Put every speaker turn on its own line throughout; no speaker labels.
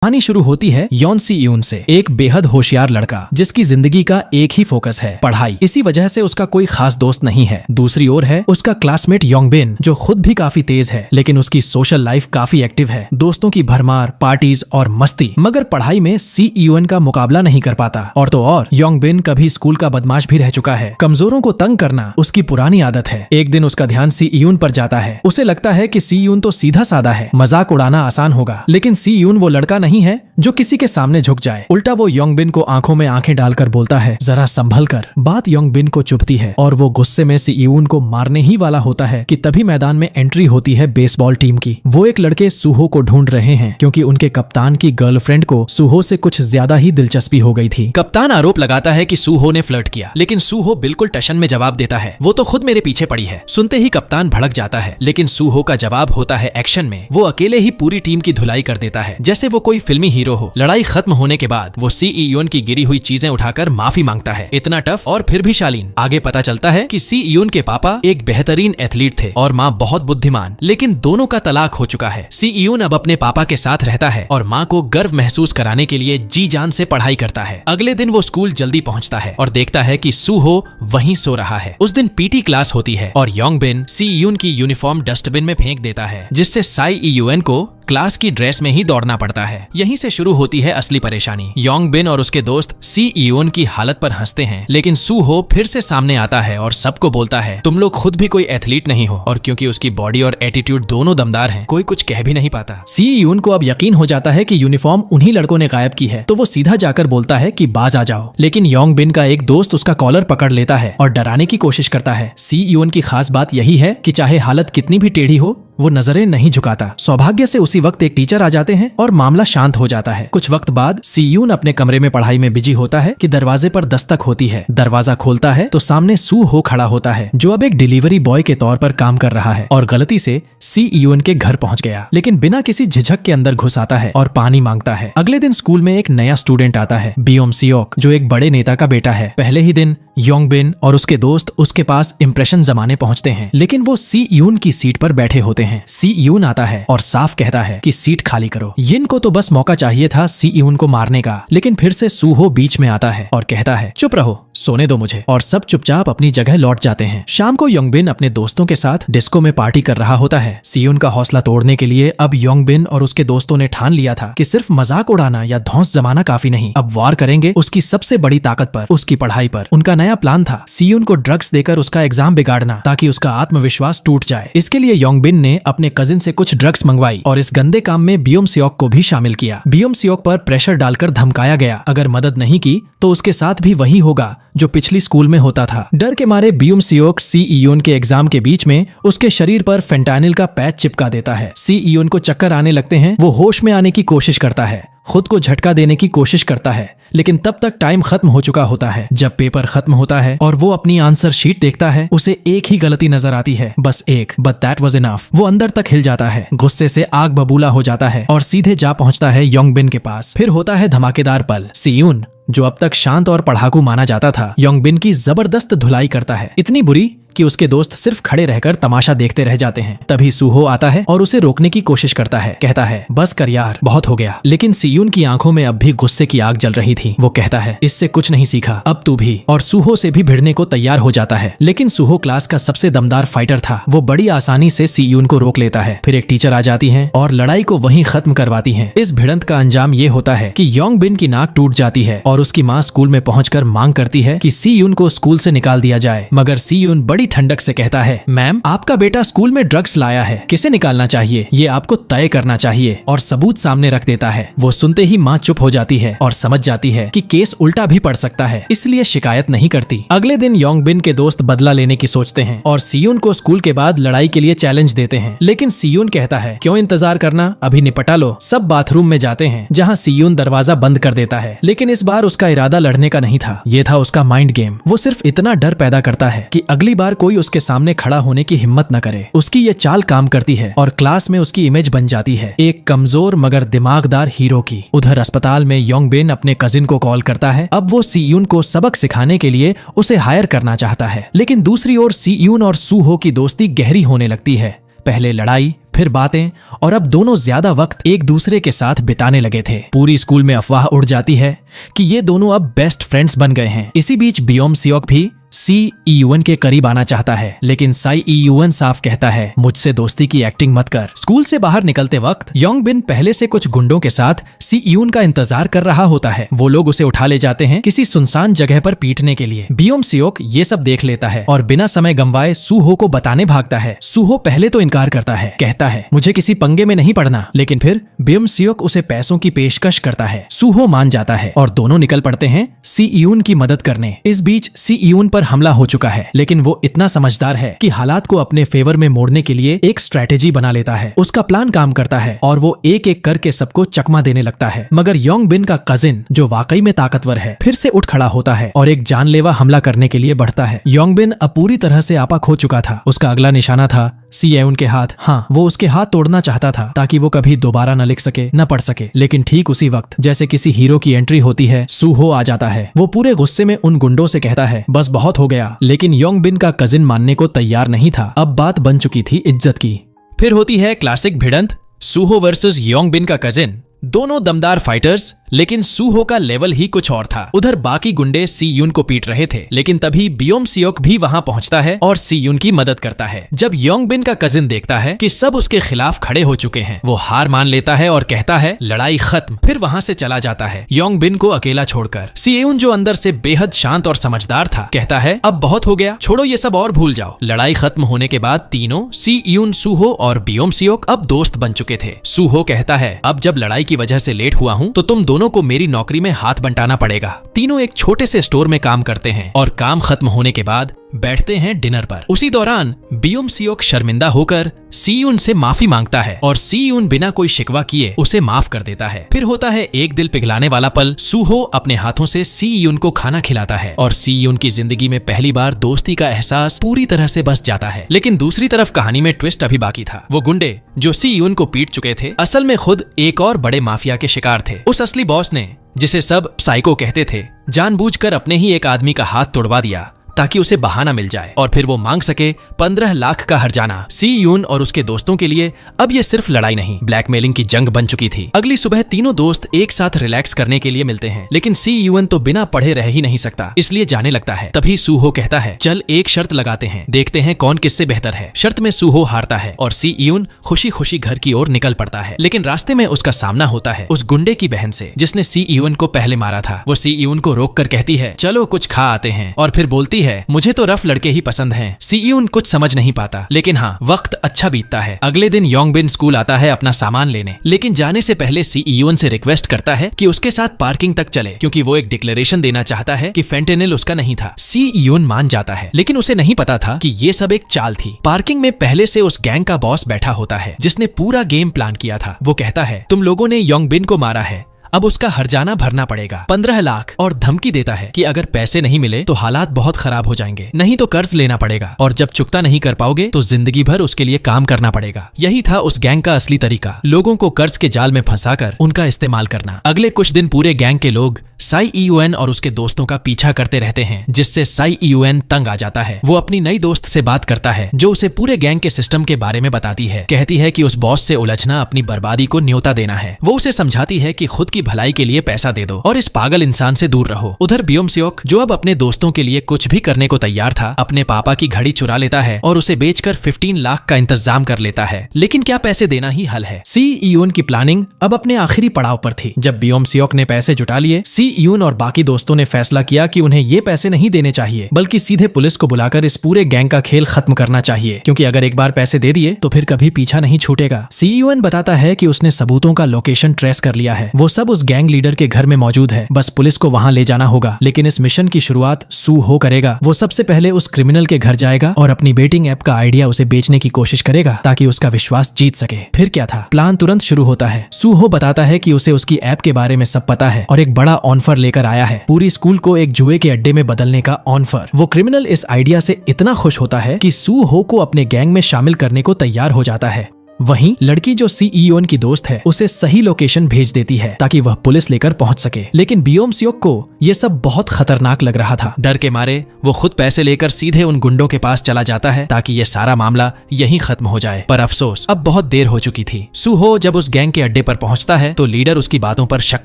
कहानी शुरू होती है यॉन सी यून से, एक बेहद होशियार लड़का जिसकी जिंदगी का एक ही फोकस है, पढ़ाई। इसी वजह से उसका कोई खास दोस्त नहीं है। दूसरी ओर है उसका क्लासमेट योंग बिन, जो खुद भी काफी तेज है, लेकिन उसकी सोशल लाइफ काफी एक्टिव है, दोस्तों की भरमार, पार्टीज और मस्ती। मगर पढ़ाई में सी यून का मुकाबला नहीं कर पाता। और तो और योंग बिन कभी स्कूल का बदमाश भी रह चुका है। कमजोरों को तंग करना उसकी पुरानी आदत है। एक दिन उसका ध्यान सी यून पर जाता है। उसे लगता है कि सी यून तो सीधा साधा है, मजाक उड़ाना आसान होगा। लेकिन सी यून वो लड़का नहीं है जो किसी के सामने झुक जाए। उल्टा वो योंग बिन को आंखों में आंखें डालकर बोलता है, जरा संभल कर। बात योंग बिन को चुभती है और वो गुस्से में सी यून को मारने ही वाला होता है कि तभी मैदान में एंट्री होती है बेसबॉल टीम की। वो एक लड़के सूहो को ढूंढ रहे हैं क्योंकि उनके कप्तान की गर्लफ्रेंड को सूहो से कुछ ज्यादा ही दिलचस्पी हो गई थी। कप्तान आरोप लगाता है कि सूहो ने फ्लर्ट किया, लेकिन सूहो बिल्कुल टशन में जवाब देता है, वो तो खुद मेरे पीछे पड़ी है। सुनते ही कप्तान भड़क जाता है, लेकिन सूहो का जवाब होता है एक्शन में। वो अकेले ही पूरी टीम की धुलाई कर देता है, जैसे वो कोई फिल्मी हीरो हो। लड़ाई खत्म होने के बाद वो सी यून की गिरी हुई चीजें उठाकर माफी मांगता है। इतना टफ और फिर भी शालीन। आगे पता चलता है कि सी यून के पापा एक बेहतरीन एथलीट थे और माँ बहुत बुद्धिमान, लेकिन दोनों का तलाक हो चुका है। सी यून अब अपने पापा के साथ रहता है और माँ को गर्व महसूस कराने के लिए जी जान से पढ़ाई करता है। अगले दिन वो स्कूल जल्दी पहुँचता है और देखता है कि सूहो वहीं सो रहा है। उस दिन पीटी क्लास होती है और योंग बिन सी यून की यूनिफॉर्म डस्टबिन में फेंक देता है, जिससे साई यून को क्लास की ड्रेस में ही दौड़ना पड़ता है। यहीं से शुरू होती है असली परेशानी। योंग बिन और उसके दोस्त सी यून की हालत पर हंसते हैं, लेकिन सूहो फिर से सामने आता है और सबको बोलता है, तुम लोग खुद भी कोई एथलीट नहीं हो। और क्योंकि उसकी बॉडी और एटीट्यूड दोनों दमदार हैं, कोई कुछ कह भी नहीं पाता। सी यून को अब यकीन हो जाता है कि यूनिफॉर्म उन्हीं लड़कों ने गायब की है, तो वो सीधा जाकर बोलता है कि बाज आ जाओ। लेकिन योंग बिन का एक दोस्त उसका कॉलर पकड़ लेता है और डराने की कोशिश करता है। सी यून की खास बात यही है कि चाहे हालत कितनी भी टेढ़ी हो, वो नजरें नहीं झुकाता। सौभाग्य से उसी वक्त एक टीचर आ जाते हैं और मामला शांत हो जाता है। कुछ वक्त बाद सी यून अपने कमरे में पढ़ाई में बिजी होता है कि दरवाजे पर दस्तक होती है। दरवाजा खोलता है तो सामने सूहो खड़ा होता है, जो अब एक डिलीवरी बॉय के तौर पर काम कर रहा है और गलती से सी यून के घर पहुंच गया। लेकिन बिना किसी झिझक के अंदर घुस आता है और पानी मांगता है। अगले दिन स्कूल में एक नया स्टूडेंट आता है, बियोम सियोक, जो एक बड़े नेता का बेटा है। पहले ही दिन योंग बिन और उसके दोस्त उसके पास इंप्रेशन जमाने पहुंचते हैं, लेकिन वो सी यून की सीट पर बैठे होते हैं। सी यून आता है और साफ कहता है कि सीट खाली करो। यिन को तो बस मौका चाहिए था सी यून को मारने का, लेकिन फिर से सूहो बीच में आता है और कहता है, चुप रहो, सोने दो मुझे। और सब चुपचाप अपनी जगह लौट जाते हैं। शाम को योंग बिन अपने दोस्तों के साथ डिस्को में पार्टी कर रहा होता है। सी यून का हौसला तोड़ने के लिए अब योंग बिन और उसके दोस्तों ने ठान लिया था कि सिर्फ मजाक उड़ाना या धौंस जमाना काफी नहीं, अब वार करेंगे उसकी सबसे बड़ी ताकत पर, उसकी पढ़ाई पर। उनका नया प्लान था सी यून को ड्रग्स देकर उसका एग्जाम बिगाड़ना, ताकि उसका आत्मविश्वास टूट जाए। इसके लिए योंग बिन ने अपने कजिन से कुछ ड्रग्स मंगवाई और इस गंदे काम में बियोम सियोक को भी शामिल किया। बियोम सियोक पर प्रेशर डालकर धमकाया गया, अगर मदद नहीं की तो उसके साथ भी वही होगा जो पिछली स्कूल में होता था। डर के मारे बियोम सियोक सी यून के एग्जाम के बीच में उसके शरीर पर फेंटानिल का पैच चिपका देता है। सी यून को चक्कर आने लगते हैं। वो होश में आने की कोशिश करता है, खुद को झटका देने की कोशिश करता है, लेकिन तब तक टाइम खत्म हो चुका होता है। जब पेपर खत्म होता है और वो अपनी आंसर शीट देखता है, उसे एक ही गलती नजर आती है, बस एक, बट दैट वाज इनफ। वो अंदर तक हिल जाता है, गुस्से से आग बबूला हो जाता है और सीधे जा पहुंचता है योंग बिन के पास। फिर होता है धमाकेदार पल। सी यून, जो अब तक शांत और पढ़ाकू माना जाता था, योंग बिन की जबरदस्त धुलाई करता है, इतनी बुरी कि उसके दोस्त सिर्फ खड़े रहकर तमाशा देखते रह जाते हैं। तभी सूहो आता है और उसे रोकने की कोशिश करता है, कहता है, बस कर यार, बहुत हो गया। लेकिन सी यून की आंखों में अब भी गुस्से की आग जल रही थी। वो कहता है, इससे कुछ नहीं सीखा, अब तू भी। और सूहो से भी भिड़ने को तैयार हो जाता है। लेकिन सूहो क्लास का सबसे दमदार फाइटर था, वो बड़ी आसानी से सी यून को रोक लेता है। फिर एक टीचर आ जाती है और लड़ाई को वहीं खत्म करवाती है। इस भिड़ंत का अंजाम ये होता है कि योंग बिन की नाक टूट जाती है और उसकी माँ स्कूल में पहुंचकर मांग करती है कि सी यून को स्कूल से निकाल दिया जाए। मगर सी यून बड़ी ठंडक से कहता है, मैम, आपका बेटा स्कूल में ड्रग्स लाया है, किसे निकालना चाहिए ये आपको तय करना चाहिए, और सबूत सामने रख देता है। वो सुनते ही माँ चुप हो जाती है और समझ जाती है कि केस उल्टा भी पड़ सकता है, इसलिए शिकायत नहीं करती। अगले दिन योंग बिन के दोस्त बदला लेने की सोचते हैं और सी यून को स्कूल के बाद लड़ाई के लिए चैलेंज देते हैं। लेकिन सी यून कहता है, क्यों इंतजार करना, अभी निपटा लो। सब बाथरूम में जाते हैं, जहाँ सी यून दरवाजा बंद कर देता है। लेकिन इस बार उसका इरादा लड़ने का नहीं था, ये था उसका माइंड गेम। वो सिर्फ इतना डर पैदा करता है कि अगली बार कोई उसके सामने खड़ा होने की हिम्मत न करे। उसकी ये चाल काम करती है और क्लास में उसकी इमेज बन जाती है, एक कमजोर मगर दिमागदार हीरो की। उधर अस्पताल में योंग बिन अपने कजिन को कॉल करता है। अब वो सी यून को सबक सिखाने के लिए उसे हायर करना चाहता है। लेकिन दूसरी ओर सी यून और सूहो की दोस्ती गहरी होने लगती है। पहले लड़ाई, फिर बातें, और अब दोनों ज्यादा वक्त एक दूसरे के साथ बिताने लगे थे। पूरी स्कूल में अफवाह उड़ जाती है कि ये दोनों अब बेस्ट फ्रेंड्स बन गए हैं। इसी बीच बियोम सियोक भी सी ईयून के करीब आना चाहता है, लेकिन साई ईयून साफ कहता है मुझसे दोस्ती की एक्टिंग मत कर। स्कूल से बाहर निकलते वक्त योंग बिन पहले से कुछ गुंडों के साथ सी ईयून का इंतजार कर रहा होता है। वो लोग उसे उठा ले जाते हैं किसी सुनसान जगह पर पीटने के लिए। बियोम सियोक ये सब देख लेता है और बिना समय गंवाए सूहो को बताने भागता है। सूहो पहले तो इनकार करता है, कहता है मुझे किसी पंगे में नहीं पड़ना, लेकिन फिर बियोम सियोक उसे पैसों की पेशकश करता है। सूहो मान जाता है और दोनों निकल पड़ते हैं सी ईयून की मदद करने। इस बीच सी ईयून पर हमला हो चुका है, लेकिन वो इतना समझदार है कि हालात को अपने फेवर में मोड़ने के लिए एक स्ट्रेटेजी बना लेता है। उसका प्लान काम करता है और वो एक एक करके सबको चकमा देने लगता है। मगर योंग बिन का कजिन, जो वाकई में ताकतवर है, फिर से उठ खड़ा होता है और एक जानलेवा हमला करने के लिए बढ़ता है। योंग बिन अब पूरी तरह से आपा खो चुका था। उसका अगला निशाना था सी ईयून के हाथ। हाँ, वो उसके हाथ तोड़ना चाहता था ताकि वो कभी दोबारा न लिख सके, न पढ़ सके। लेकिन ठीक उसी वक्त जैसे किसी हीरो की एंट्री होती है, सूहो आ जाता है। वो पूरे गुस्से में उन गुंडों से कहता है बस बहुत हो गया, लेकिन योंग बिन का कजिन मानने को तैयार नहीं था। अब बात बन चुकी थी इज्जत की। फिर होती है क्लासिक भिड़ंत, सूहो वर्सेस योंग बिन का कजिन। दोनों दमदार फाइटर्स, लेकिन सूहो का लेवल ही कुछ और था। उधर बाकी गुंडे सी यून को पीट रहे थे, लेकिन तभी बियोम सियोक भी वहां पहुंचता है और सी यून की मदद करता है। जब योंग बिन का कजिन देखता है कि सब उसके खिलाफ खड़े हो चुके हैं, वो हार मान लेता है और कहता है लड़ाई खत्म। फिर वहां से चला जाता है योंग बिन को अकेला छोड़कर। सी यून, जो अंदर से बेहद शांत और समझदार था, कहता है अब बहुत हो गया, छोड़ो ये सब और भूल जाओ। लड़ाई खत्म होने के बाद तीनों, सी यून, सूहो और बियोम सियोक, अब दोस्त बन चुके थे। सूहो कहता है अब जब लड़ाई की वजह से लेट हुआ हूं तो तुम दोनों को मेरी नौकरी में हाथ बंटाना पड़ेगा। तीनों एक छोटे से स्टोर में काम करते हैं और काम खत्म होने के बाद बैठते हैं डिनर पर। उसी दौरान बियोम सियोक शर्मिंदा होकर सी यून से माफी मांगता है और सी यून बिना कोई शिकवा किए उसे माफ कर देता है। फिर होता है एक दिल पिघलाने वाला पल। सूहो अपने हाथों से सी यून को खाना खिलाता है और सी यून की जिंदगी में पहली बार दोस्ती का एहसास पूरी तरह से बस जाता है। लेकिन दूसरी तरफ कहानी में ट्विस्ट अभी बाकी था। वो गुंडे जो सी यून को पीट चुके थे, असल में खुद एक और बड़े माफिया के शिकार थे। उस असली बॉस ने, जिसे सब साइको कहते थे, जानबूझकर अपने ही एक आदमी का हाथ तोड़वा दिया ताकि उसे बहाना मिल जाए और फिर वो मांग सके 15 लाख का हर्जाना। सी यून और उसके दोस्तों के लिए अब ये सिर्फ लड़ाई नहीं, ब्लैकमेलिंग की जंग बन चुकी थी। अगली सुबह तीनों दोस्त एक साथ रिलैक्स करने के लिए मिलते हैं, लेकिन सी यून तो बिना पढ़े रह ही नहीं सकता, इसलिए जाने लगता है। तभी सूहो कहता है चल एक शर्त लगाते हैं, देखते हैं कौन किससे बेहतर है। शर्त में सूहो हारता है और सी यून खुशी खुशी घर की ओर निकल पड़ता है। लेकिन रास्ते में उसका सामना होता है उस गुंडे की बहन से, जिसने सी यून को पहले मारा था। वो सी यून को रोक कर कहती है चलो कुछ खा आते हैं, और फिर बोलती है मुझे तो रफ लड़के ही पसंद हैं। सी यून कुछ समझ नहीं पाता, लेकिन हाँ, वक्त अच्छा बीतता है। अगले दिन योंग बिन स्कूल आता है अपना सामान लेने, लेकिन जाने से पहले सी यून से रिक्वेस्ट करता है कि उसके साथ पार्किंग तक चले, क्योंकि वो एक डिक्लेरेशन देना चाहता है कि फेंटेनिल उसका नहीं था। सी यून मान जाता है, लेकिन उसे नहीं पता था कि ये सब एक चाल थी। पार्किंग में पहले से उस गैंग का बॉस बैठा होता है, जिसने पूरा गेम प्लान किया था। वो कहता है तुम लोगों ने योंग बिन को मारा है, अब उसका हर्जाना भरना पड़ेगा 15 लाख, और धमकी देता है कि अगर पैसे नहीं मिले तो हालात बहुत खराब हो जाएंगे, नहीं तो कर्ज लेना पड़ेगा, और जब चुकता नहीं कर पाओगे तो जिंदगी भर उसके लिए काम करना पड़ेगा। यही था उस गैंग का असली तरीका, लोगों को कर्ज के जाल में फंसाकर उनका इस्तेमाल करना। अगले कुछ दिन पूरे गैंग के लोग साई ईयून और उसके दोस्तों का पीछा करते रहते हैं, जिससे साई ईयून तंग आ जाता है। वो अपनी नई दोस्त से बात करता है, जो उसे पूरे गैंग के सिस्टम के बारे में बताती है। कहती है कि उस बॉस से उलझना अपनी बर्बादी को न्योता देना है। वो उसे समझाती है कि खुद की भलाई के लिए पैसा दे दो और इस पागल इंसान से दूर रहो। उधर बियोम सियोक, जो अब अपने दोस्तों के लिए कुछ भी करने को तैयार था, अपने पापा की घड़ी चुरा लेता है और उसे बेचकर 15 लाख का इंतजाम कर लेता है। लेकिन क्या पैसे देना ही हल है? सी यून की प्लानिंग अब अपने आखिरी पड़ाव पर थी। जब बियोम सियोक ने पैसे जुटा लिए, सी यून और बाकी दोस्तों ने फैसला किया कि उन्हें ये पैसे नहीं देने चाहिए, बल्कि सीधे पुलिस को बुलाकर इस पूरे गैंग का खेल खत्म करना चाहिए, क्योंकि अगर एक बार पैसे दे दिए तो फिर कभी पीछा नहीं छूटेगा। सी यून बताता है कि उसने सबूतों का लोकेशन ट्रेस कर लिया है, वो सब उस गैंग लीडर के घर में मौजूद है, बस पुलिस को वहां ले जाना होगा। लेकिन इस मिशन की शुरुआत सूहो करेगा। वो सबसे पहले उस क्रिमिनल के घर जाएगा और अपनी बेटिंग ऐप का आइडिया उसे बेचने की कोशिश करेगा ताकि उसका विश्वास जीत सके। फिर क्या था, प्लान तुरंत शुरू होता है। सूहो बताता है कि उसे उसकी ऐप के बारे में सब पता है और एक बड़ा ऑफर लेकर आया है, पूरी स्कूल को एक जुए के अड्डे में बदलने का ऑफर। वो क्रिमिनल इस आइडिया से इतना खुश होता है कि सूहो को अपने गैंग में शामिल करने को तैयार हो जाता है। वहीं लड़की जो सी इयोन की दोस्त है उसे सही लोकेशन भेज देती है ताकि वह पुलिस लेकर पहुंच सके। लेकिन बियोम सियोक को ये सब बहुत खतरनाक लग रहा था। डर के मारे वो खुद पैसे लेकर सीधे उन गुंडों के पास चला जाता है ताकि ये सारा मामला यहीं खत्म हो जाए। पर अफसोस अब बहुत देर हो चुकी थी। सूहो जब उस गैंग के अड्डे पर पहुंचता है तो लीडर उसकी बातों पर शक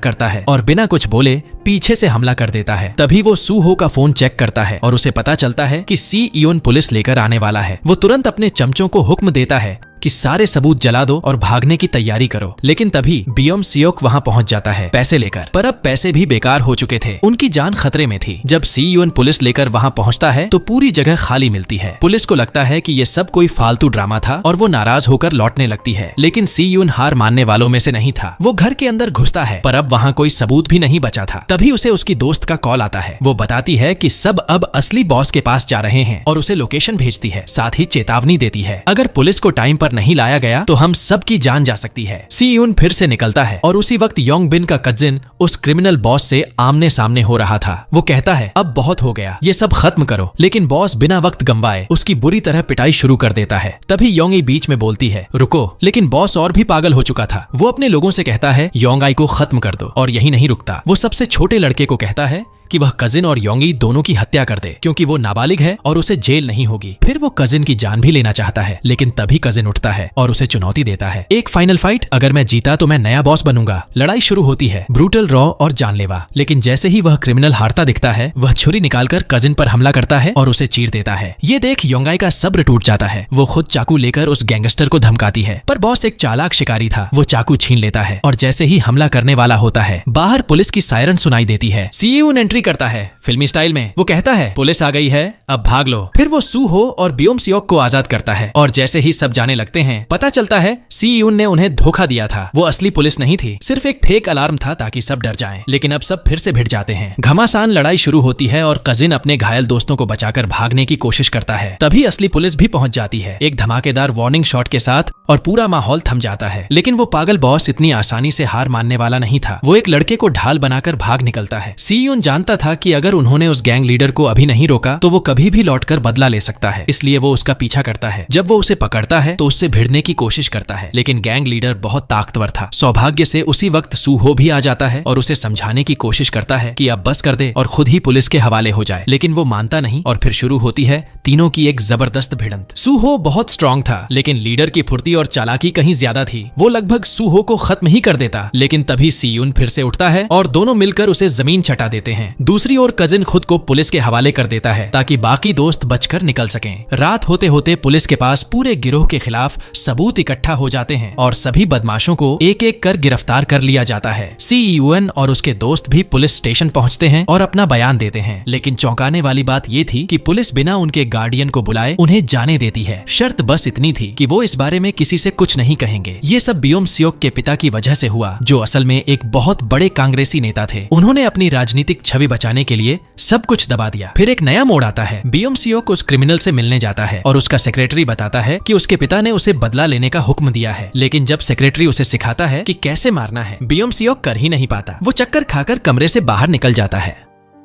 करता है और बिना कुछ बोले पीछे से हमला कर देता है। तभी वो सूहो का फोन चेक करता है और उसे पता चलता है कि सी इयोन पुलिस लेकर आने वाला है। वो तुरंत अपने चमचों को हुक्म देता है कि सारे सबूत जला दो और भागने की तैयारी करो। लेकिन तभी बियोम सियोक वहां पहुंच जाता है पैसे लेकर। पर अब पैसे भी बेकार हो चुके थे, उनकी जान खतरे में थी। जब सी यून पुलिस लेकर वहां पहुंचता है तो पूरी जगह खाली मिलती है। पुलिस को लगता है कि ये सब कोई फालतू ड्रामा था और वो नाराज होकर लौटने लगती है। लेकिन सी यून हार मानने वालों में से नहीं था। वो घर के अंदर घुसता है पर अब वहां कोई सबूत भी नहीं बचा था। तभी उसे उसकी दोस्त का कॉल आता है। वो बताती है कि सब अब असली बॉस के पास जा रहे हैं और उसे लोकेशन भेजती है। साथ ही चेतावनी देती है अगर पुलिस को टाइम पर नहीं लाया गया तो हम सबकी जान जा सकती है। सी यून फिर से निकलता है और उसी वक्त योंग बिन का कजिन उस क्रिमिनल बॉस से आमने सामने हो रहा था। वो कहता है अब बहुत हो गया, ये सब खत्म करो। लेकिन बॉस बिना वक्त गंवाए उसकी बुरी तरह पिटाई शुरू कर देता है। तभी योंग बीच में बोलती है रुको। लेकिन बॉस और भी पागल हो चुका था। वो अपने लोगों से कहता है योंग को खत्म कर दो और यही नहीं रुकता। वो सबसे छोटे लड़के को कहता है कि वह कजिन और योंगी दोनों की हत्या कर दे क्योंकि वो नाबालिग है और उसे जेल नहीं होगी। फिर वो कजिन की जान भी लेना चाहता है लेकिन तभी कजिन उठता है और उसे चुनौती देता है एक फाइनल फाइट, अगर मैं जीता तो मैं नया बॉस बनूंगा। लड़ाई शुरू होती है, ब्रूटल, रॉ और जानलेवा। लेकिन जैसे ही वह क्रिमिनल हारता दिखता है वह छुरी निकालकर कजिन पर हमला करता है और उसे चीर देता है। ये देख योंगाई का सब्र टूट जाता है। वो खुद चाकू लेकर उस गैंगस्टर को धमकाती है पर बॉस एक चालाक शिकारी था। वो चाकू छीन लेता है और जैसे ही हमला करने वाला होता है बाहर पुलिस की सायरन सुनाई देती है। सीयून एंट्री करता है फिल्मी स्टाइल में। वो कहता है पुलिस आ गई है, अब भाग लो। फिर वो सूहो और बियोम सियोक को आजाद करता है और जैसे ही सब जाने लगते हैं पता चलता है सी यून ने उन्हें धोखा दिया था। वो असली पुलिस नहीं थी, सिर्फ एक फेक अलार्म था ताकि सब डर जाएं। लेकिन अब सब फिर से भिड़ जाते हैं। घमासान लड़ाई शुरू होती है और कजिन अपने घायल दोस्तों को बचाकर भागने की कोशिश करता है। तभी असली पुलिस भी पहुंच जाती है एक धमाकेदार वार्निंग शॉट के साथ और पूरा माहौल थम जाता है। लेकिन वो पागल बॉस इतनी आसानी से हार मानने वाला नहीं था। वो एक लड़के को ढाल बनाकर भाग निकलता है। सी यून जानता था कि अगर उन्होंने उस गैंग लीडर को अभी नहीं रोका तो वो कभी भी लौटकर बदला ले सकता है, इसलिए वो उसका पीछा करता है। जब वो उसे पकड़ता है तो उससे भिड़ने की कोशिश करता है लेकिन गैंग लीडर बहुत ताकतवर था। सौभाग्य से उसी वक्त सूहो भी आ जाता है और उसे समझाने की कोशिश करता है कि अब बस कर दे और खुद ही पुलिस के हवाले हो जाए। लेकिन वो मानता नहीं और फिर शुरू होती है तीनों की एक जबरदस्त भिड़ंत। सूहो बहुत स्ट्रांग था लेकिन लीडर की फुर्ती और चालाकी कहीं ज्यादा थी। वो लगभग सूहो को खत्म ही कर देता। लेकिन तभी सीयून फिर से उठता है और दोनों मिलकर उसे जमीन चटा देते हैं। दूसरी ओर कजिन खुद को पुलिस के हवाले कर देता है ताकि बाकी दोस्त बचकर निकल सकें। रात होते होते पुलिस के पास पूरे गिरोह के खिलाफ सबूत इकट्ठा हो जाते हैं और सभी बदमाशों को एक एक कर गिरफ्तार कर लिया जाता है। सीयूएन और उसके दोस्त भी पुलिस स्टेशन पहुंचते हैं और अपना बयान देते हैं। लेकिन चौंकाने वाली बात ये थी कि पुलिस बिना उनके गार्डियन को बुलाए उन्हें जाने देती है। शर्त बस इतनी थी कि वो इस बारे में किसी से कुछ नहीं कहेंगे। ये सब बियोम सियोक के पिता की वजह से हुआ जो असल में एक बहुत बड़े कांग्रेसी नेता थे। उन्होंने अपनी राजनीतिक छवि बचाने के लिए सब कुछ दबा दिया। फिर एक नया मोड़ आता है। बियोम सियोक उस क्रिमिनल से मिलने जाता है और उसका सेक्रेटरी बताता है कि उसके पिता ने उसे बदला लेने का हुक्म दिया है। लेकिन जब सेक्रेटरी उसे सिखाता है कि कैसे मारना है बियोम सियोक कर ही नहीं पाता। वो चक्कर खाकर कमरे से बाहर निकल जाता है।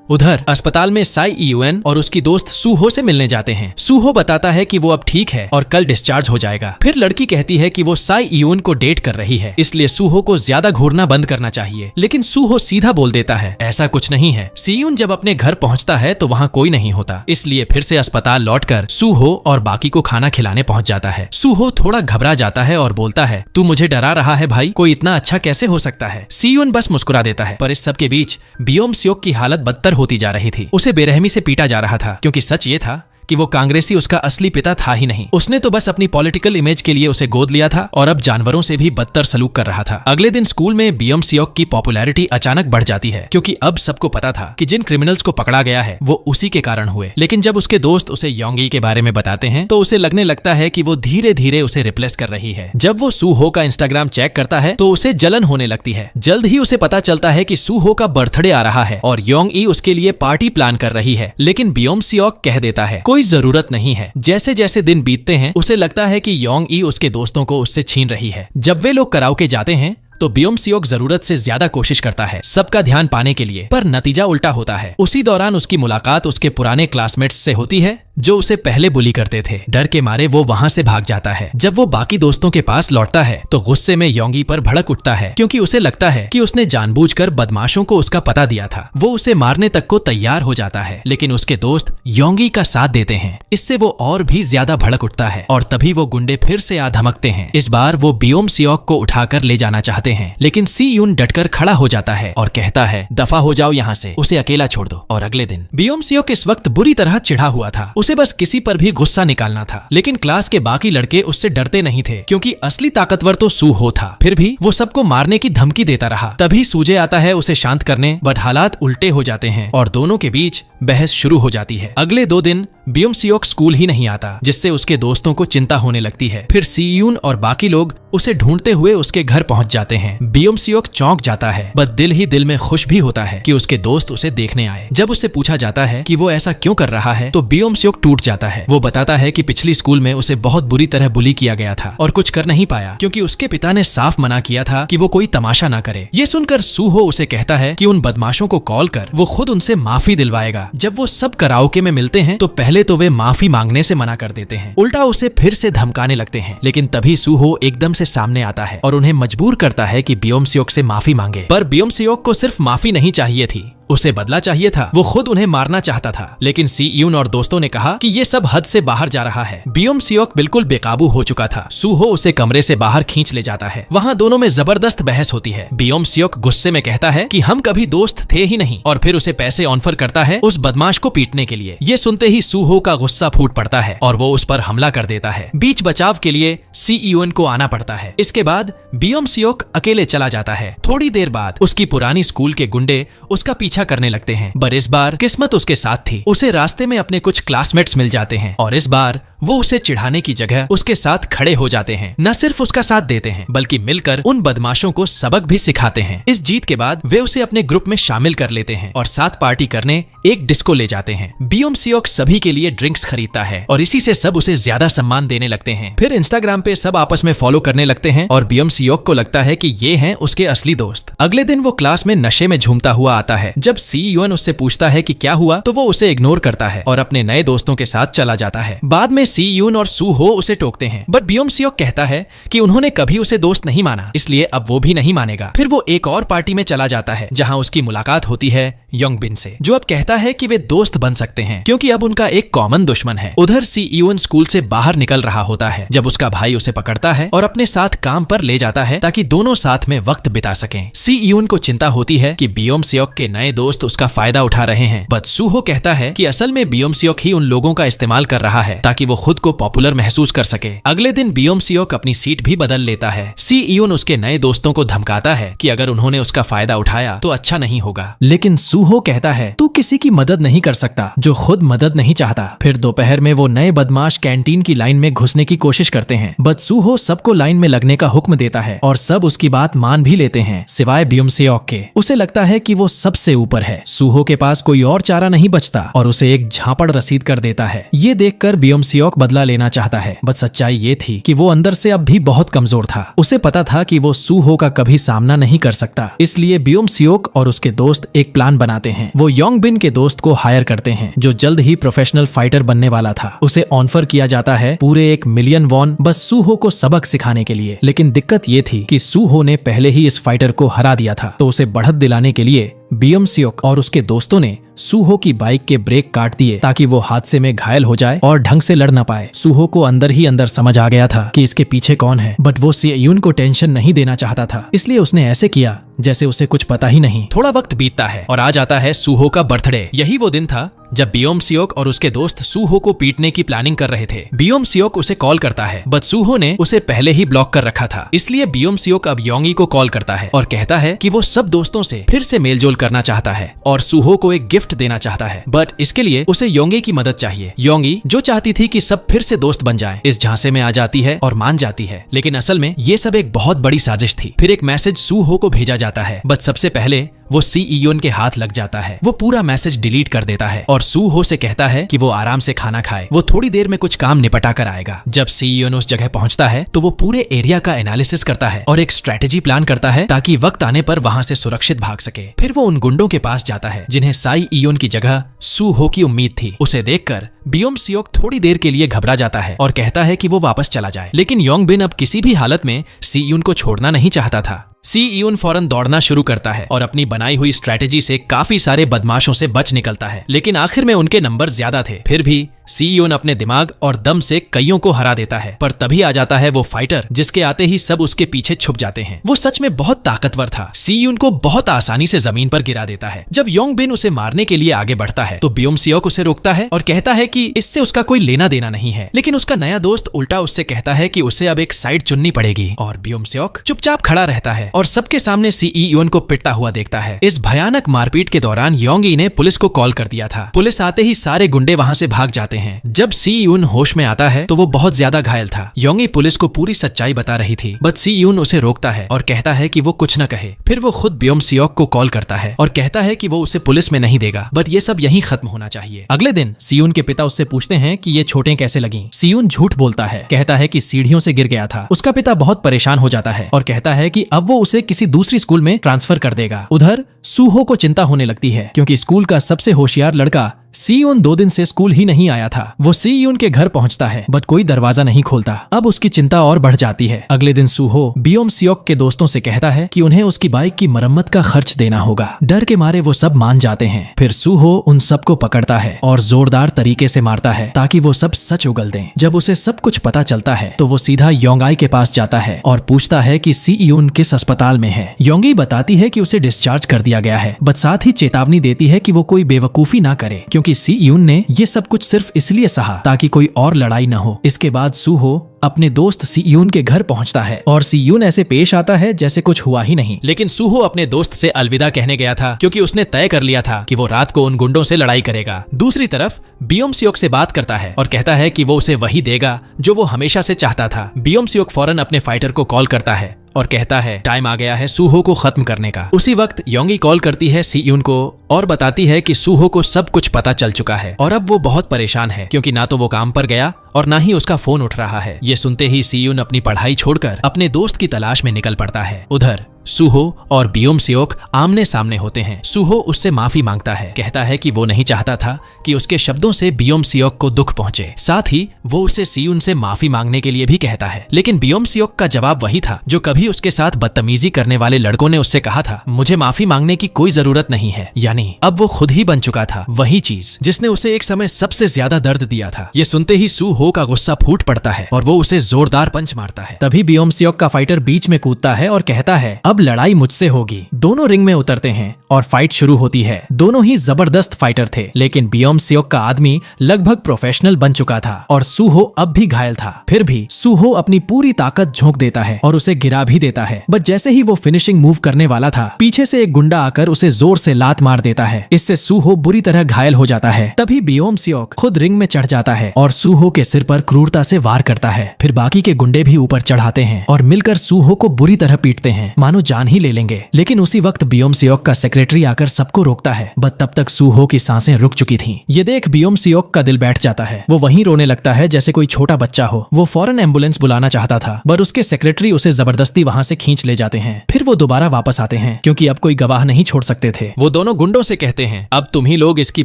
उधर अस्पताल में साई ईयूएन और उसकी दोस्त सूहो से मिलने जाते हैं। सूहो बताता है कि वो अब ठीक है और कल डिस्चार्ज हो जाएगा। फिर लड़की कहती है कि वो साई ईयूएन को डेट कर रही है इसलिए सूहो को ज्यादा घूरना बंद करना चाहिए। लेकिन सूहो सीधा बोल देता है ऐसा कुछ नहीं है। सीयून जब अपने घर पहुंचता है तो वहां कोई नहीं होता, इसलिए फिर से अस्पताल लौटकर सूहो और बाकी को खाना खिलाने पहुंच जाता है। सूहो थोड़ा घबरा जाता है और बोलता है तू मुझे डरा रहा है भाई, कोई इतना अच्छा कैसे हो सकता है। सीयून बस मुस्कुरा देता है। पर इस सब के बीच बियोम सियोक की हालत बदतर होती जा रही थी। उसे बेरहमी से पीटा जा रहा था क्योंकि सच ये था कि वो कांग्रेसी उसका असली पिता था ही नहीं। उसने तो बस अपनी पॉलिटिकल इमेज के लिए उसे गोद लिया था और अब जानवरों से भी बदतर सलूक कर रहा था। अगले दिन स्कूल में बियोम सियोक की पॉपुलैरिटी अचानक बढ़ जाती है क्योंकि अब सबको पता था कि जिन क्रिमिनल्स को पकड़ा गया है वो उसी के कारण हुए। लेकिन जब उसके दोस्त उसे योंगी के बारे में बताते हैं तो उसे लगने लगता है कि वो धीरे धीरे उसे रिप्लेस कर रही है। जब वो सूहो का इंस्टाग्राम चेक करता है तो उसे जलन होने लगती है। जल्द ही उसे पता चलता है कि सूहो का बर्थडे आ रहा है और योंगी उसके लिए पार्टी प्लान कर रही है। लेकिन बियोम सियोक कह देता है कोई जरूरत नहीं है। जैसे जैसे दिन बीतते हैं उसे लगता है कि योंगी उसके दोस्तों को उससे छीन रही है। जब वे लोग कराओके जाते हैं तो बियोम सियोक जरूरत से ज्यादा कोशिश करता है सबका ध्यान पाने के लिए, पर नतीजा उल्टा होता है। उसी दौरान उसकी मुलाकात उसके पुराने क्लासमेट्स से होती है जो उसे पहले बुली करते थे। डर के मारे वो वहाँ से भाग जाता है। जब वो बाकी दोस्तों के पास लौटता है तो गुस्से में योंगी पर भड़क उठता है, क्योंकि उसे लगता है कि उसने जानबूझकर बदमाशों को उसका पता दिया था। वो उसे मारने तक को तैयार हो जाता है, लेकिन उसके दोस्त योंगी का साथ देते हैं। इससे वो और भी ज्यादा भड़क उठता है और तभी वो गुंडे फिर से आ धमकते हैं। इस बार वो बियोम सियोक को उठाकर ले जाना चाहते हैं, लेकिन सी यून डटकर खड़ा हो जाता है और कहता है, दफा हो जाओ यहाँ से, उसे अकेला छोड़ दो। और अगले दिन बियोम सियोक इस वक्त बुरी तरह चिढ़ा हुआ था। उसे बस किसी पर भी गुस्सा निकालना था, लेकिन क्लास के बाकी लड़के उससे डरते नहीं थे, क्योंकि असली ताकतवर तो सू हो था। फिर भी वो सबको मारने की धमकी देता रहा। तभी सूजे आता है उसे शांत करने, बट हालात उल्टे हो जाते हैं और दोनों के बीच बहस शुरू हो जाती है। अगले 2 दिन बियोम सियोक स्कूल ही नहीं आता, जिससे उसके दोस्तों को चिंता होने लगती है। फिर सी यून और बाकी लोग उसे ढूंढते हुए उसके घर पहुंच जाते हैं। बियोम सियोक चौंक जाता है, बट दिल ही दिल में खुश भी होता है कि उसके दोस्त उसे देखने आए। जब उससे पूछा जाता है कि वो ऐसा क्यों कर रहा है, तो बियोम सियोक टूट जाता है। वो बताता है कि पिछली स्कूल में उसे बहुत बुरी तरह बुली किया गया था और कुछ कर नहीं पाया, क्योंकि उसके पिता ने साफ मना किया था कि वो कोई तमाशा ना करे। ये सुनकर सूहो उसे कहता है कि उन बदमाशों को कॉल कर वो खुद उनसे माफी दिलवाएगा। जब वो सब कराओके में मिलते हैं तो पहले तो वे माफी मांगने से मना कर देते हैं, उल्टा उसे फिर से धमकाने लगते हैं। लेकिन तभी सूहो एकदम से सामने आता है और उन्हें मजबूर करता है कि बियोम सियोक से माफी मांगे। पर बियोम सियोक को सिर्फ माफी नहीं चाहिए थी, उसे बदला चाहिए था। वो खुद उन्हें मारना चाहता था, लेकिन सी यून और दोस्तों ने कहा कि ये सब हद से बाहर जा रहा है। बियोम सियोक बिल्कुल बेकाबू हो चुका था। सूहो उसे कमरे से बाहर खींच ले जाता है। वहाँ दोनों में जबरदस्त बहस होती है। बियोम सियोक गुस्से में कहता है कि हम कभी दोस्त थे ही नहीं, और फिर उसे पैसे ऑफर करता है उस बदमाश को पीटने के लिए। ये सुनते ही सूहो का गुस्सा फूट पड़ता है और वो उस पर हमला कर देता है। बीच बचाव के लिए सी यून को आना पड़ता है। इसके बाद बियोम सियोक अकेले चला जाता है। थोड़ी देर बाद उसकी पुरानी स्कूल के गुंडे उसका पीछा करने लगते हैं, पर इस बार किस्मत उसके साथ थी। उसे रास्ते में अपने कुछ क्लासमेट्स मिल जाते हैं और इस बार वो उसे चिढ़ाने की जगह उसके साथ खड़े हो जाते हैं। न सिर्फ उसका साथ देते हैं, बल्कि मिलकर उन बदमाशों को सबक भी सिखाते हैं। इस जीत के बाद वे उसे अपने ग्रुप में शामिल कर लेते हैं और साथ पार्टी करने एक डिस्को ले जाते हैं। बियोम सियोक सभी के लिए ड्रिंक्स खरीदता है और इसी से सब उसे ज्यादा सम्मान देने लगते हैं। फिर इंस्टाग्राम पे सब आपस में फॉलो करने लगते हैं और बियोम सियोक को लगता है कि ये हैं उसके असली दोस्त। अगले दिन वो क्लास में नशे में झूमता हुआ आता है। जब सी यून उससे पूछता है कि क्या हुआ, तो वो उसे इग्नोर करता है और अपने नए दोस्तों के साथ चला जाता है। बाद में सी यून और सूहो उसे टोकते हैं, बट बियोम सियोक कहता है कि उन्होंने कभी उसे दोस्त नहीं माना, इसलिए अब वो भी नहीं मानेगा। फिर वो एक और पार्टी में चला जाता है, जहां उसकी मुलाकात होती है योंगबिन से, जो अब कहता है कि वे दोस्त बन सकते हैं क्योंकि अब उनका एक कॉमन दुश्मन है। उधर सी यून स्कूल से बाहर निकल रहा होता है जब उसका भाई उसे पकड़ता है और अपने साथ काम पर ले जाता है ताकि दोनों साथ में वक्त बिता सकें। सी यून को चिंता होती है कि बियोम सियोक के नए दोस्त उसका फायदा उठा रहे हैं, बट सूहो कहता है कि असल में बियोम सियोक ही उन लोगों का इस्तेमाल कर रहा है ताकि वो खुद को पॉपुलर महसूस कर सके। अगले दिन बियोम सियोक अपनी सीट भी बदल लेता है। सी यून उसके नए दोस्तों को धमकाता है कि अगर उन्होंने उसका फायदा उठाया तो अच्छा नहीं होगा, लेकिन सूहो कहता है तू किसी की मदद नहीं कर सकता जो खुद मदद नहीं चाहता। फिर दोपहर में वो नए बदमाश कैंटीन की लाइन में घुसने की कोशिश करते हैं, बट सूहो सबको लाइन में लगने का हुक्म देता है और सब उसकी बात मान भी लेते हैं सिवाय बियोम सियोक के। उसे लगता है कि वो सबसे ऊपर है। सूहो के पास कोई और चारा नहीं बचता और उसे एक झापड़ रसीद कर देता है। ये देखकर बियोम सियोक बदला लेना चाहता है, बट सच्चाई ये थी कि वो अंदर से अब भी बहुत कमजोर था। उसे पता था कि वो सूहो का कभी सामना नहीं कर सकता, इसलिए बियोम सियोक और उसके दोस्त एक प्लान बनाते हैं। वो योंगबिन के दोस्त को हायर करते हैं जो जल्द ही प्रोफेशनल फाइटर बनने वाला था। उसे ऑफर किया जाता है पूरे 1 मिलियन वॉन बस सूहो को सबक सिखाने के लिए। लेकिन दिक्कत ये थी कि सूहो ने पहले ही इस फाइटर को हरा दिया था, तो उसे बढ़त दिलाने के लिए बियोम सियोक और उसके दोस्तों ने सूहो की बाइक के ब्रेक काट दिए ताकि वो हादसे में घायल हो जाए और ढंग से लड़ ना पाए। सूहो को अंदर ही अंदर समझ आ गया था कि इसके पीछे कौन है, बट वो सी यून को टेंशन नहीं देना चाहता था, इसलिए उसने ऐसे किया जैसे उसे कुछ पता ही नहीं। थोड़ा वक्त बीतता है और आ जाता है सूहो का बर्थडे। यही वो दिन था जब बियोम सियोक और उसके दोस्त सूहो को पीटने की प्लानिंग कर रहे थे। बियोम सियोक उसे कॉल करता है, बट सूहो ने उसे पहले ही ब्लॉक कर रखा था, इसलिए बियोम सियोक अब योंगी को कॉल करता है और कहता है कि वो सब दोस्तों से फिर से मेलजोल करना चाहता है और सूहो को एक गिफ्ट देना चाहता है, बट इसके लिए उसे योंगी की मदद चाहिए। योंगी जो चाहती थी कि सब फिर से दोस्त बन जाएं, इस झांसे में आ जाती है और मान जाती है, लेकिन असल में ये सब एक बहुत बड़ी साजिश थी। फिर एक मैसेज सूहो को भेजा जाता है, बट सबसे पहले वो सी यून के हाथ लग जाता है। वो पूरा मैसेज डिलीट कर देता है और सू हो से कहता है कि वो आराम से खाना खाए, वो थोड़ी देर में कुछ काम निपटा कर आएगा। जब सी यून उस जगह पहुंचता है तो वो पूरे एरिया का एनालिसिस करता है और एक स्ट्रेटेजी प्लान करता है ताकि वक्त आने पर वहां से सुरक्षित भाग सके। फिर वो उन गुंडों के पास जाता है जिन्हें साई यून की जगह सू हो की उम्मीद थी। उसे देखकर बियोम सियोक थोड़ी देर के लिए घबरा जाता है और कहता है कि वो वापस चला जाए, लेकिन योंग बिन अब किसी भी हालत में सी यून को छोड़ना नहीं चाहता था। सी यून फौरन दौड़ना शुरू करता है और अपनी बनाई हुई स्ट्रेटेजी से काफी सारे बदमाशों से बच निकलता है, लेकिन आखिर में उनके नंबर ज्यादा थे। फिर भी सी यून अपने दिमाग और दम से कईयों को हरा देता है, पर तभी आ जाता है वो फाइटर जिसके आते ही सब उसके पीछे छुप जाते हैं। वो सच में बहुत ताकतवर था। सी यून को बहुत आसानी से जमीन पर गिरा देता है। जब योंग बिन उसे मारने के लिए आगे बढ़ता है तो बियोम सियोक उसे रोकता है और कहता है कि इससे उसका कोई लेना देना नहीं है, लेकिन उसका नया दोस्त उल्टा उससे कहता है कि उसे अब एक साइड चुननी पड़ेगी और बियोम सियोक चुपचाप खड़ा रहता है और सबके सामने सी यून को पिटता हुआ देखता है। इस भयानक मारपीट के दौरान योंग ई ने पुलिस को कॉल कर दिया था। पुलिस आते ही सारे गुंडे वहां से भाग जाते हैं। जब सी यून होश में आता है तो वो बहुत ज्यादा घायल था। योंग ई पुलिस को पूरी सच्चाई बता रही थी, बट सी यून उसे रोकता है और कहता है कि वो कुछ न कहे। फिर वो खुद बियोम सियोक को कॉल करता है और कहता है कि वो उसे पुलिस में नहीं देगा, बट ये सब यहीं खत्म होना चाहिए। अगले दिन सी यून के पिता उससे पूछते हैं कि ये चोटें कैसे लगी। सी यून झूठ बोलता है, कहता है कि सीढ़ियों से गिर गया था। उसका पिता बहुत परेशान हो जाता है और कहता है कि अब वो उसे किसी दूसरी स्कूल में ट्रांसफर कर देगा। उधर सूहो को चिंता होने लगती है क्योंकि स्कूल का सबसे होशियार लड़का सी यून 2 दिन से स्कूल ही नहीं आया था। वो सी यून के घर पहुंचता है बट कोई दरवाजा नहीं खोलता। अब उसकी चिंता और बढ़ जाती है। अगले दिन सूहो बियोम सियोक के दोस्तों से कहता है कि उन्हें उसकी बाइक की मरम्मत का खर्च देना होगा। डर के मारे वो सब मान जाते हैं। फिर सूहो उन सबको पकड़ता है और जोरदार तरीके से मारता है ताकि वो सब सच उगल दें। जब उसे सब कुछ पता चलता है तो वो सीधा योंगाई के पास जाता है और पूछता है कि सी यून किस अस्पताल में है। योंगी बताती है कि उसे डिस्चार्ज कर दिया गया है, बट साथ ही चेतावनी देती है कि वो कोई बेवकूफी ना करे क्योंकि सी यून ने ये सब कुछ सिर्फ इसलिए सहा ताकि कोई और लड़ाई न हो। इसके बाद सूहो अपने दोस्त सी यून के घर पहुंचता है और सी यून ऐसे पेश आता है जैसे कुछ हुआ ही नहीं। लेकिन सूहो अपने दोस्त से अलविदा कहने गया था क्योंकि उसने तय कर लिया था कि वो रात को उन गुंडों से लड़ाई करेगा। दूसरी तरफ बियोम सियोक से बात करता है और कहता है कि वो उसे वही देगा जो वो हमेशा से चाहता था। बियोम सियोक फौरन अपने फाइटर को कॉल करता है और कहता है टाइम आ गया है सूहो को खत्म करने का। उसी वक्त योंगी कॉल करती है सी यून को और बताती है कि सूहो को सब कुछ पता चल चुका है और अब वो बहुत परेशान है क्योंकि ना तो वो काम पर गया और ना ही उसका फोन उठ रहा है। ये सुनते ही सी यून अपनी पढ़ाई छोड़कर अपने दोस्त की तलाश में निकल पड़ता है। उधर सूहो और बियोम सियोक आमने सामने होते हैं। सूहो उससे माफी मांगता है, कहता है कि वो नहीं चाहता था कि उसके शब्दों से बियोम सियोक को दुख पहुंचे। साथ ही वो उसे सी यून से माफी मांगने के लिए भी कहता है, लेकिन बियोम सियोक का जवाब वही था जो कभी उसके साथ बदतमीजी करने वाले लड़कों ने उससे कहा था, मुझे माफी मांगने की कोई जरूरत नहीं है। यानी अब वो खुद ही बन चुका था वही चीज जिसने उसे एक समय सबसे ज्यादा दर्द दिया था। ये सुनते ही सूहो का गुस्सा फूट पड़ता है और वो उसे जोरदार पंच मारता है। तभी बियोम सियोक का फाइटर बीच में कूदता है और कहता है अब लड़ाई मुझसे होगी। दोनों रिंग में उतरते हैं और फाइट शुरू होती है। दोनों ही जबरदस्त फाइटर थे, लेकिन बियोम सियोक का आदमी लगभग प्रोफेशनल बन चुका था और सूहो अब भी घायल था। फिर भी सूहो अपनी पूरी ताकत झोंक देता है और उसे गिरा भी देता है। बट जैसे ही वो फिनिशिंग मूव करने वाला था, पीछे से एक गुंडा आकर उसे जोर से लात मार देता है। इससे सूहो बुरी तरह घायल हो जाता है। तभी बियोम सियोक खुद रिंग में चढ़ जाता है और सूहो के सिर पर क्रूरता से वार करता है। फिर बाकी के गुंडे भी ऊपर चढ़ाते हैं और मिलकर सूहो को बुरी तरह पीटते हैं, मानो जान ही ले लेंगे। लेकिन उसी वक्त बियोम सियोक का सेक्रेटरी आकर सबको रोकता है, बट तब तक सूहो की सांसें रुक चुकी थीं। ये देख बियोम सियोक का दिल बैठ जाता है। वो वहीं रोने लगता है जैसे कोई छोटा बच्चा हो। वो फौरन एम्बुलेंस बुलाना चाहता था, पर उसके सेक्रेटरी उसे जबरदस्ती वहां से खींच ले जाते हैं। फिर वो दोबारा वापस आते हैं क्योंकि अब कोई गवाह नहीं छोड़ सकते थे। वो दोनों गुंडों से कहते हैं, अब तुम ही लोग इसकी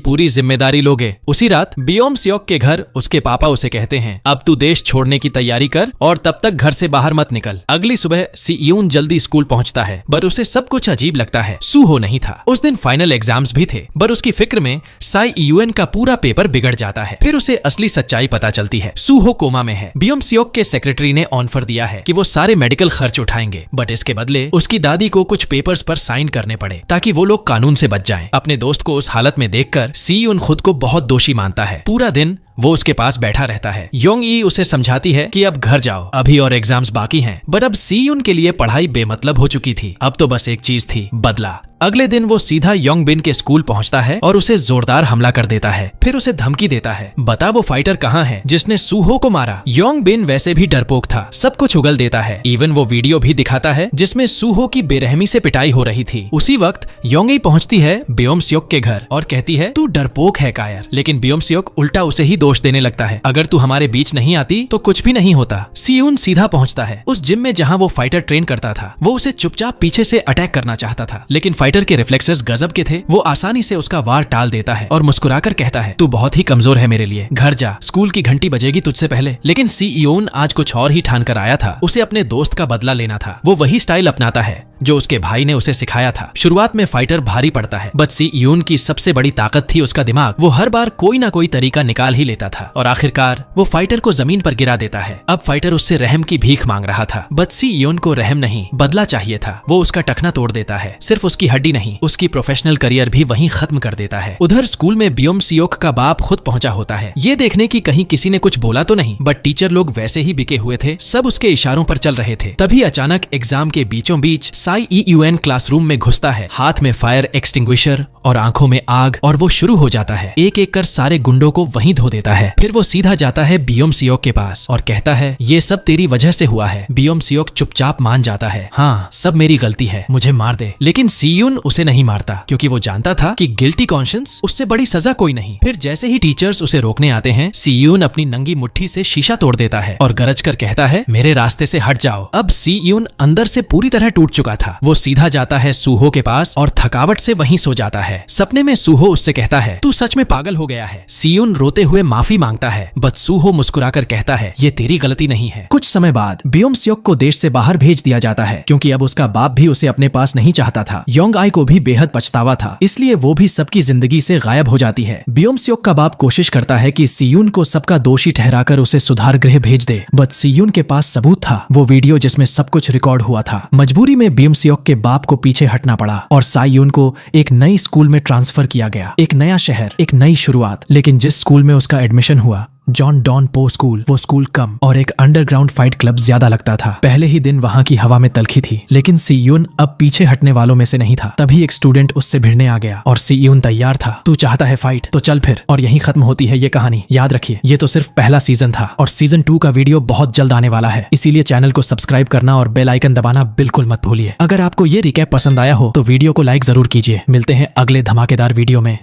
पूरी जिम्मेदारी लोगे। उसी रात बियोम सियोक के घर उसके पापा उसे कहते हैं, अब तू देश छोड़ने की तैयारी कर और तब तक घर से बाहर मत निकल। अगली सुबह सी यून जल्दी स्कूल पहुंचता है, पर उसे सब कुछ अजीब लगता है। सूहो नहीं था। उस दिन फाइनल एग्जाम्स भी थे, पर उसकी फिक्र में साई यूएन का पूरा पेपर बिगड़ जाता है। फिर उसे असली सच्चाई पता चलती है, सूहो कोमा में है। बियोम सियोक के सेक्रेटरी ने ऑफर दिया है कि वो सारे मेडिकल खर्च उठाएंगे, बट इसके बदले उसकी दादी को कुछ पेपर्स पर साइन करने पड़े ताकि वो लोग कानून से बच जाएं। अपने दोस्त को उस हालत में देखकर सी यून खुद को बहुत दोषी मानता है। पूरा दिन वो उसके पास बैठा रहता है। योंग ई उसे समझाती है कि अब घर जाओ, अभी और एग्जाम्स बाकी हैं। बट अब सी यून के लिए पढ़ाई बेमतलब हो चुकी थी। अब तो बस एक चीज थी, बदला। अगले दिन वो सीधा योंगबिन के स्कूल पहुंचता है और उसे जोरदार हमला कर देता है। फिर उसे धमकी देता है, बता वो फाइटर कहाँ है जिसने सूहो को मारा। योंगबिन वैसे भी डरपोक था, सब कुछ उगल देता है। इवन वो वीडियो भी दिखाता है जिसमें सूहो की बेरहमी से पिटाई हो रही थी। उसी वक्त योंगी पहुंचती है ब्योम-स्योक के घर और कहती है, तू डरपोक है कायर। लेकिन ब्योम-स्योक उल्टा उसे ही दोष देने लगता है, अगर तू हमारे बीच नहीं आती तो कुछ भी नहीं होता। सीयून सीधा पहुंचता है उस जिम में जहां वो फाइटर ट्रेन करता था। वो उसे चुपचाप पीछे से अटैक करना चाहता था, लेकिन फाइटर के रिफ्लेक्सेस गजब के थे। वो आसानी से उसका वार टाल देता है और मुस्कुराकर कहता है, तू बहुत ही कमजोर है मेरे लिए, घर जा, स्कूल की घंटी बजेगी तुझसे पहले। लेकिन सीयून आज कुछ और ही ठान कर आया था, उसे अपने दोस्त का बदला लेना था। वो वही स्टाइल अपनाता है जो उसके भाई ने उसे सिखाया था। शुरुआत में फाइटर भारी पड़ता है, बट सीयून की सबसे बड़ी ताकत थी उसका दिमाग। वो हर बार कोई ना कोई तरीका निकाल ही लेता था और आखिरकार वो फाइटर को जमीन पर गिरा देता है। अब फाइटर उससे रहम की भीख मांग रहा था, बट सीयून को रहम नहीं बदला चाहिए था। वो उसका टखना तोड़ देता है, सिर्फ उसकी हड्डी नहीं, उसकी प्रोफेशनल करियर भी वहीं खत्म कर देता है। उधर स्कूल में ब्योम-स्योक का बाप खुद पहुंचा होता है, ये देखने की कहीं किसी ने कुछ बोला तो नहीं, बट टीचर लोग वैसे ही बिके हुए थे, सब उसके इशारों पर चल रहे थे। तभी अचानक एग्जाम के बीचों बीच साईयूएन क्लासरूम में घुसता है, हाथ में फायर एक्सटिंग्विशर और आंखों में आग, और वो शुरू हो जाता है एक एक कर सारे गुंडों को वहीं धो देता है। फिर वो सीधा जाता है ब्योम-स्योक के पास और कहता है, ये सब तेरी वजह से हुआ है। ब्योम-स्योक चुपचाप मान जाता है, हाँ सब मेरी गलती है, मुझे मार दे। लेकिन सीयून उसे नहीं मारता क्योंकि वो जानता था कि गिल्टी कॉन्शियंस उससे बड़ी सजा कोई नहीं। फिर जैसे ही टीचर्स उसे रोकने आते हैं, सीयून अपनी नंगी मुट्ठी से शीशा तोड़ देता है और गरज कर कहता है, मेरे रास्ते से हट जाओ। अब सीयून अंदर से पूरी तरह टूट चुका था। वो सीधा जाता है सूहो के पास और थकावट से वहीं सो जाता है। सपने में सूहो उससे कहता है, तू सच में पागल हो गया है। सीयून रोते हुए माफी मांगता है, बट सूहो मुस्कुराकर कहता है, ये तेरी गलती नहीं है। कुछ समय बाद ब्योम-स्योक को देश से बाहर भेज दिया जाता है क्योंकि अब उसका बाप भी उसे अपने पास नहीं चाहता था। योंग-आई को भी बेहद पछतावा था, इसलिए वो भी सबकी जिंदगी से गायब हो जाती है। ब्योम-स्योक का बाप कोशिश करता है कि सीयून को सबका दोषी ठहराकर उसे सुधार गृह भेज दे, बट सीयून के पास सबूत था, वो वीडियो जिसमें सब कुछ रिकॉर्ड हुआ था। मजबूरी में ब्योम-स्योक के बाप को पीछे हटना पड़ा और सायून को एक नई स्कूल में ट्रांसफर किया गया। एक नया शहर, एक नई शुरुआत। लेकिन जिस स्कूल में उसका एडमिशन हुआ, जॉन डॉन पो स्कूल, वो स्कूल कम और एक अंडरग्राउंड फाइट क्लब ज्यादा लगता था। पहले ही दिन वहां की हवा में तलखी थी, लेकिन सीयून अब पीछे हटने वालों में से नहीं था। तभी एक स्टूडेंट उससे भिड़ने आ गया और सीयून तैयार था। तू चाहता है फाइट, तो चल फिर। और यहीं खत्म होती है ये कहानी। याद रखिए, ये तो सिर्फ पहला सीजन था और सीजन 2 का वीडियो बहुत जल्द आने वाला है, इसीलिए चैनल को सब्सक्राइब करना और बेल आइकन दबाना बिल्कुल मत भूलिए। अगर आपको ये रिकैप पसंद आया हो तो वीडियो को लाइक जरूर कीजिए। मिलते हैं अगले धमाकेदार वीडियो में।